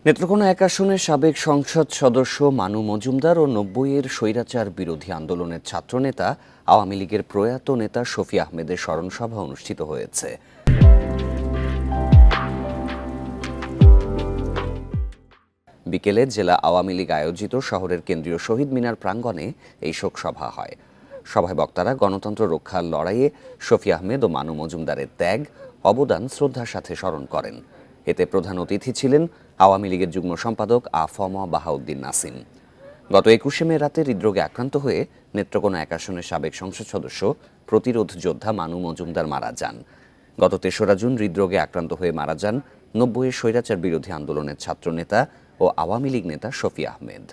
নেত্রকোনা ১ আসনের সাবেক সংসদ সদস্য মানু মজুমদার ও ৯০-এর স্বৈরাচার বিরোধী আন্দোলনের ছাত্রনেতা আওয়ামী লীগের প্রয়াত নেতা শফি আহমেদের স্মরণসভা অনুষ্ঠিত হয়েছে। বিকেলে জেলা আওয়ামী লীগ আয়োজিত শহরের কেন্দ্রীয় শহীদ মিনার প্রাঙ্গণে এই শোকসভা হয়। সভায় বক্তারা গণতন্ত্র রক্ষার লড়াইয়ে শফি আহমেদ ও মানু মজুমদারের ত্যাগ অবদান শ্রদ্ধার সাথে স্মরণ করেন। এতে প্রধান অতিথি ছিলেন আওয়ামী লীগের যুগ্ম সম্পাদক আ.ফ.ম. বাহাউদ্দিন নাসিম। গত ২১শে মে রাতে হৃদরোগে আক্রান্ত হয়ে নেত্রকোনা ১ আসনের সাবেক সংসদ সদস্য প্রতিরোধ যোদ্ধা মানু মজুমদার মারা যান। গত ৩রা জুন হৃদরোগে আক্রান্ত হয়ে মারা যান ৯০-এর স্বৈরাচার বিরোধী আন্দোলনের ছাত্রনেতা ও আওয়ামী লীগ নেতা শফি আহমেদ।